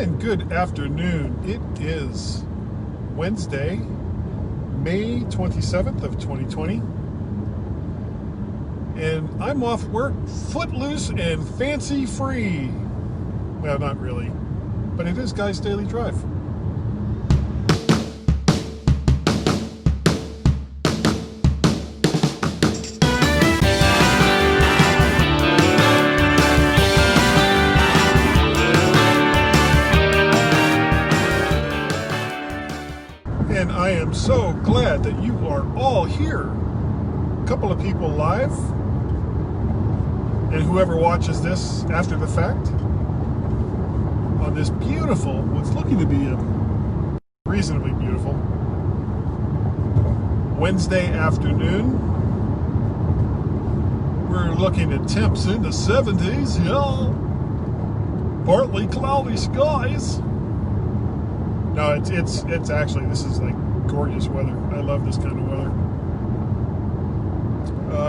And good afternoon. It is Wednesday, May 27th of 2020. And I'm off work footloose and fancy free. Well, not really, but it is Guy's Daily Drive. And I am so glad that you are all here. A couple of people live, and whoever watches this after the fact, on this beautiful, what's looking to be a reasonably beautiful Wednesday afternoon. We're looking at temps in the 70s, yeah. Partly cloudy skies. No, it's actually, this is like gorgeous weather. I love this kind of weather.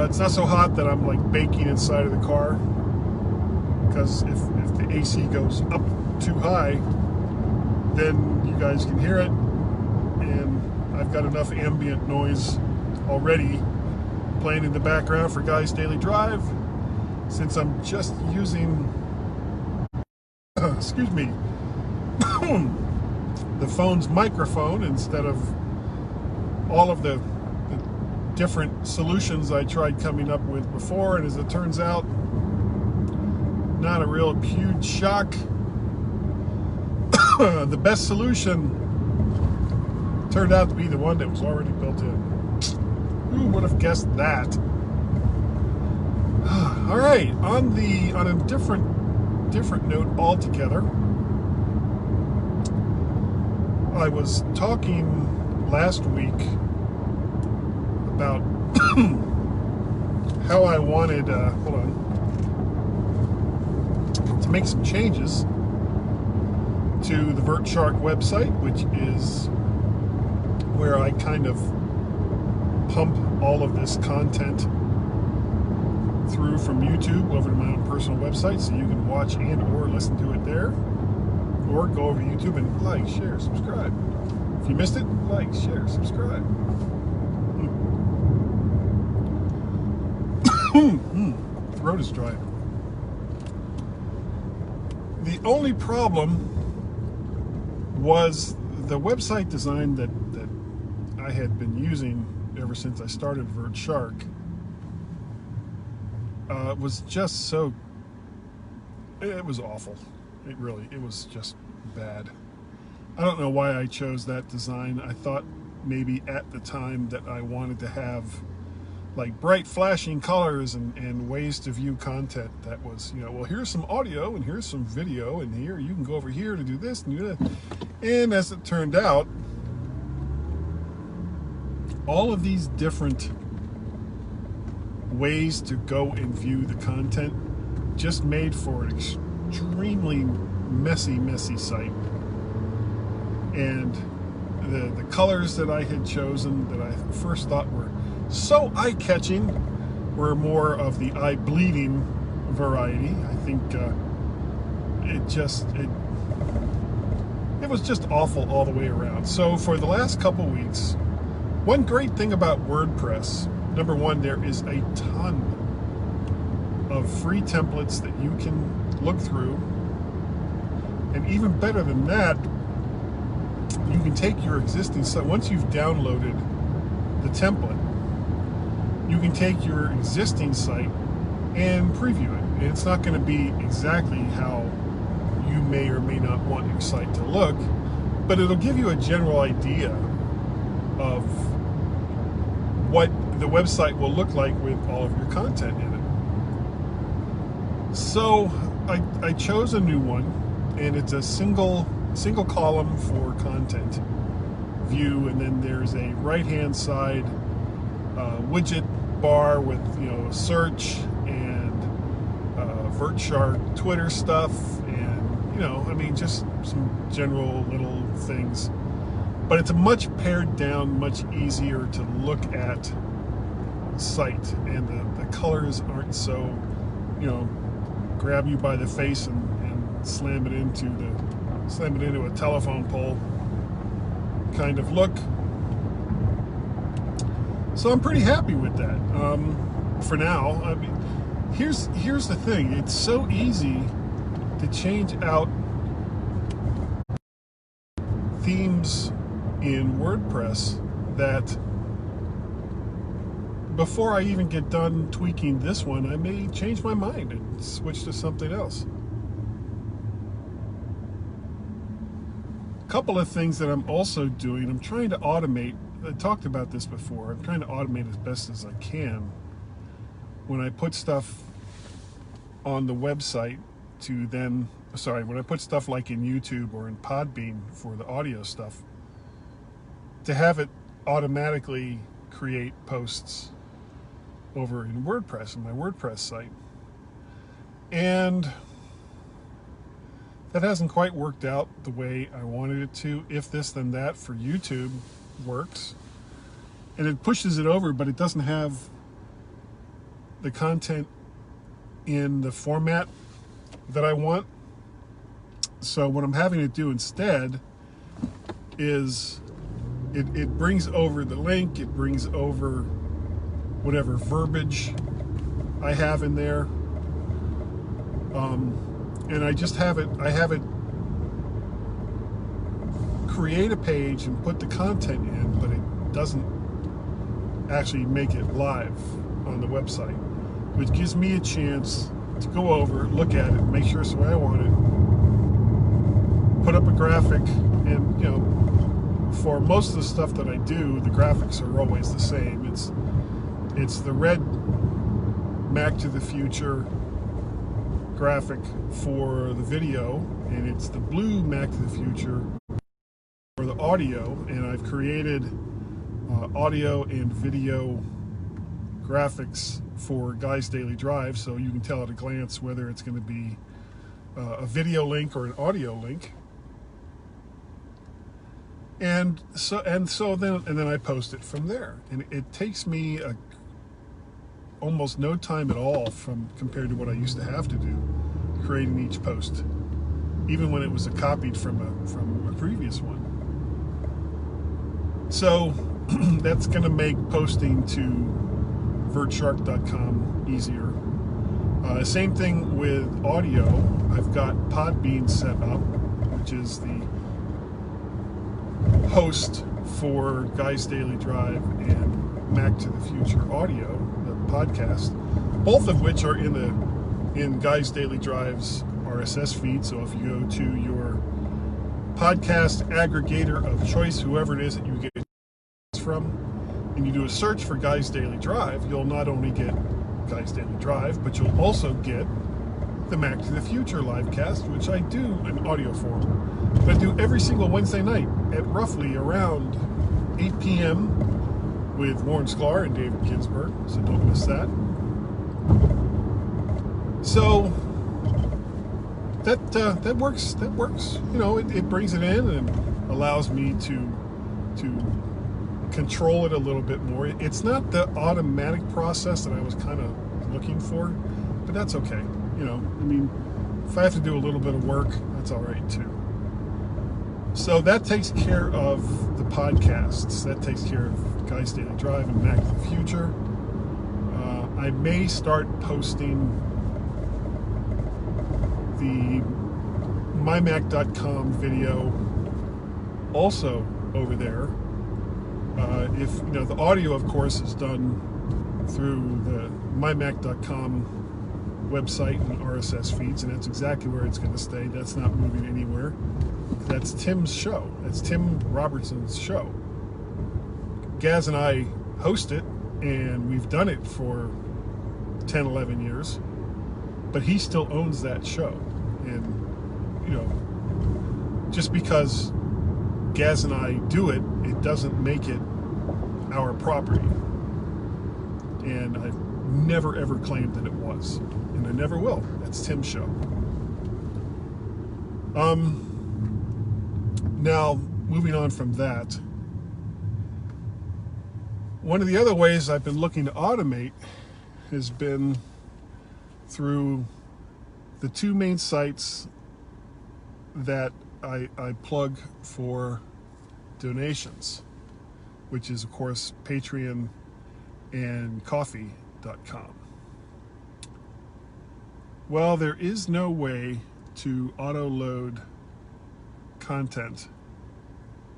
It's not so hot that I'm like baking inside of the car, because if the AC goes up too high, then you guys can hear it, and I've got enough ambient noise already playing in the background for Guy's Daily Drive, since I'm just using excuse me the phone's microphone instead of all of the different solutions I tried coming up with before, and as it turns out, not a real huge shock. The best solution turned out to be the one that was already built in. Who would have guessed that? All right, on a different note altogether, I was talking last week about how I wanted to make some changes to the VertShark website, which is where I kind of pump all of this content through from YouTube over to my own personal website, so you can watch and or listen to it there, or go over to YouTube and like, share, subscribe. If you missed it, like, share, subscribe. Throat is dry. The only problem was the website design that I had been using ever since I started VertShark was just so, it was awful. It was just bad. I don't know why I chose that design. I thought maybe at the time that I wanted to have like bright flashing colors and ways to view content that was, well, here's some audio and here's some video, and here you can go over here to do this and do that. And as it turned out, all of these different ways to go and view the content just made for an extremely messy site. And the colors that I had chosen that I first thought were so eye-catching were more of the eye-bleeding variety. I think it was just awful all the way around. So for the last couple weeks, one great thing about WordPress, number one, there is a ton of free templates that you can look through, and even better than that, you can take your existing site. Once you've downloaded the template, you can take your existing site and preview it. And it's not going to be exactly how you may or may not want your site to look, but it'll give you a general idea of what the website will look like with all of your content in it. So I chose a new one, and it's a single column for content view, and then there's a right-hand side widget bar with search and VertShark Twitter stuff, and just some general little things. But it's a much pared down, much easier to look at site, and the colors aren't so grab you by the face and slam it into slam it into a telephone pole kind of look. So I'm pretty happy with that for now. I mean, here's the thing. It's so easy to change out themes in WordPress that before I even get done tweaking this one, I may change my mind and switch to something else. A couple of things that I'm also doing, I'm trying to automate. I talked about this before. I'm trying to automate as best as I can when I put stuff on the website when I put stuff like in YouTube or in Podbean for the audio stuff, to have it automatically create posts over in WordPress, in my WordPress site. And that hasn't quite worked out the way I wanted it to. If this, then that for YouTube works. And it pushes it over, but it doesn't have the content in the format that I want. So what I'm having to do instead is it brings over the link, it brings over whatever verbiage I have in there. And I have it create a page and put the content in, but it doesn't actually make it live on the website, which gives me a chance to go over, look at it, make sure it's the way I want it, put up a graphic, and for most of the stuff that I do, the graphics are always the same. It's the red Mac to the Future graphic for the video, and it's the blue Mac to the Future for the audio, and I've created audio and video graphics for Guy's Daily Drive, so you can tell at a glance whether it's going to be a video link or an audio link. And then I post it from there, and it takes me almost no time at all compared to what I used to have to do creating each post, even when it was copied from a previous one. So that's going to make posting to vertshark.com easier. Same thing with audio. I've got Podbean set up, which is the host for Guy's Daily Drive and Mac to the Future Audio, the podcast, both of which are in Guy's Daily Drive's RSS feed. So if you go to your podcast aggregator of choice, whoever it is that you get it from, and you do a search for Guy's Daily Drive, you'll not only get Guy's Daily Drive, but you'll also get the Mac to the Future livecast, which I do in audio form. But I do every single Wednesday night at roughly around 8 p.m. with Warren Sklar and David Ginsburg, so don't miss that. So that works. That works. It brings it in and allows me to control it a little bit more. It's not the automatic process that I was kind of looking for, but that's okay. If I have to do a little bit of work, that's all right too. So that takes care of the podcasts. That takes care of Guy's Daily Drive and Mac to the Future. I may start posting the mymac.com video also over there. If the audio, of course, is done through the mymac.com website and RSS feeds, and that's exactly where it's going to stay. That's not moving anywhere. That's Tim's show. That's Tim Robertson's show. Gaz and I host it, and we've done it for 10, 11 years, but he still owns that show. And, just because Gaz and I do it, it doesn't make it our property. And I've never, ever claimed that it was. And I never will. That's Tim's show. Now, moving on from that, one of the other ways I've been looking to automate has been through the two main sites that I plug for donations, which is, of course, Patreon and Coffee.com. Well, there is no way to auto-load content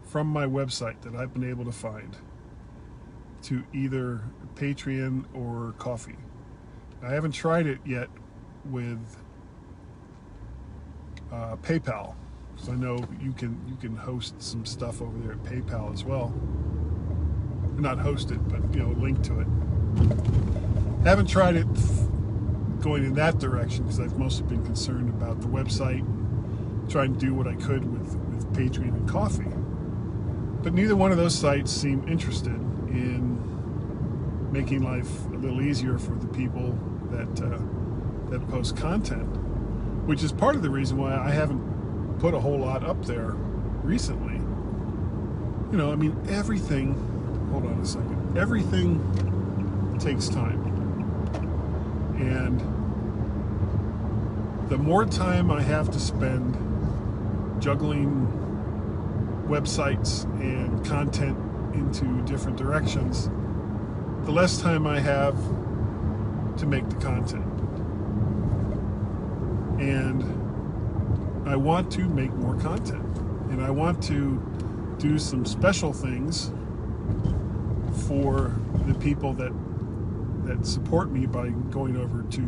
from my website that I've been able to find to either Patreon or Coffee. I haven't tried it yet with PayPal, because I know you can host some stuff over there at PayPal as well. Not host it, but link to it. Haven't tried it going in that direction because I've mostly been concerned about the website, trying to do what I could with Patreon and Coffee. But neither one of those sites seem interested in making life a little easier for the people that post content, which is part of the reason why I haven't put a whole lot up there recently. Everything, hold on a second, everything takes time. And the more time I have to spend juggling websites and content into different directions, the less time I have to make the content. And I want to make more content. And I want to do some special things for the people that support me by going over to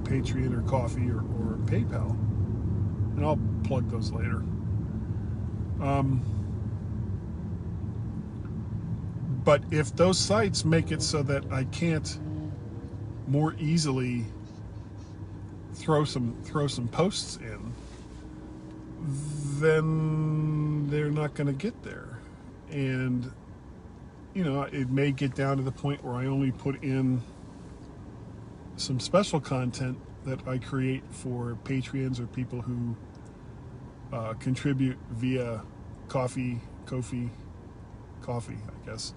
Patreon or Coffee or PayPal. And I'll plug those later. But if those sites make it so that I can't more easily throw some posts in, then they're not going to get there. And it may get down to the point where I only put in some special content that I create for Patreons or people who contribute via Coffee, I guess,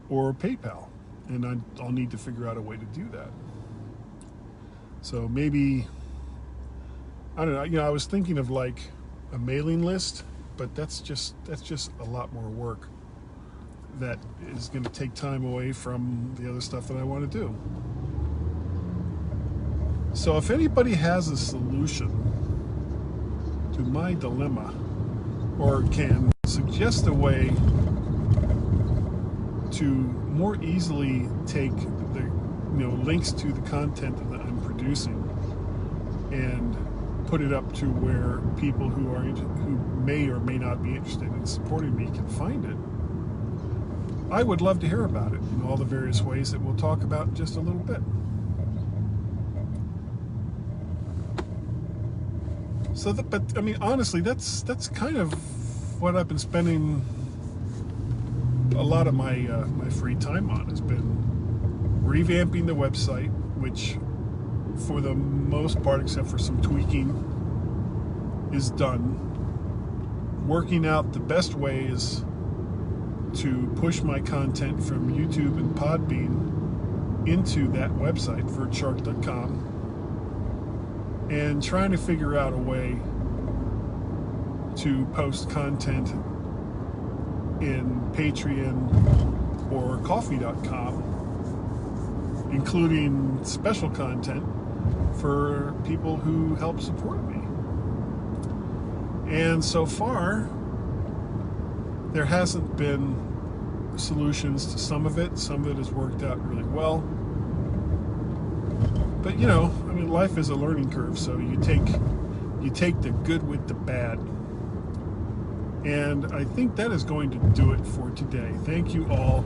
or PayPal, and I'll need to figure out a way to do that. So maybe, I don't know, I was thinking of like a mailing list, but that's just a lot more work that is going to take time away from the other stuff that I want to do. So if anybody has a solution to my dilemma, or can suggest a way to more easily take the links to the content that I'm producing and put it up to where people who may or may not be interested in supporting me can find it, I would love to hear about it in all the various ways that we'll talk about in just a little bit. So, honestly, that's kind of what I've been spending a lot of my free time on. Has been revamping the website, which, for the most part, except for some tweaking, is done. Working out the best ways to push my content from YouTube and Podbean into that website, vertshark.com. And trying to figure out a way to post content in Patreon or Coffee.com, including special content for people who help support me. And so far, there hasn't been solutions to some of it. Some of it has worked out really well. But life is a learning curve, so you take the good with the bad. And I think that is going to do it for today. Thank you all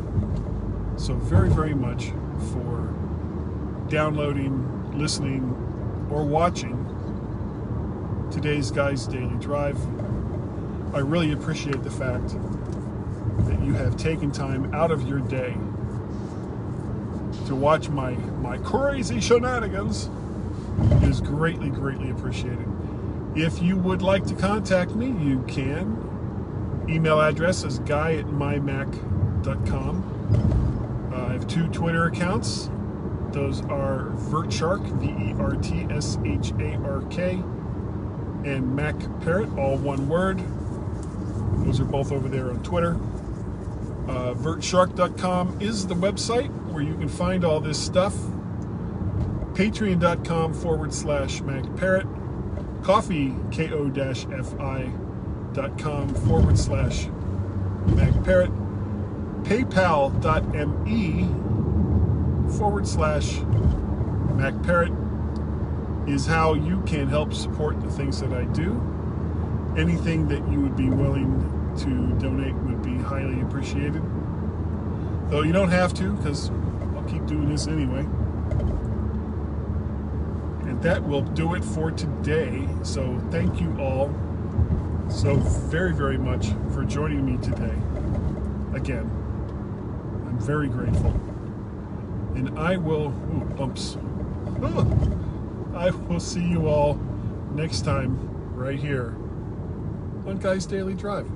so very, very much for downloading, listening, or watching today's Guy's Daily Drive. I really appreciate the fact that you have taken time out of your day to watch my crazy shenanigans. It is greatly, greatly appreciated. If you would like to contact me, you can. Email address is guy@mymac.com. I have 2 Twitter accounts. Those are Vertshark, VERTSHARK, and Mac Parrot, all one word. Those are both over there on Twitter. vertshark.com is the website where you can find all this stuff. Patreon.com/MacParrot. Coffee, ko-fi.com/MacParrot. PayPal.me/MacParrot is how you can help support the things that I do. Anything that you would be willing to donate would be highly appreciated. Though you don't have to, because I'll keep doing this anyway. And that will do it for today. So thank you all so very, very much for joining me today. Again, I'm very grateful. And I will, bumps. I will see you all next time right here on Guy's Daily Drive.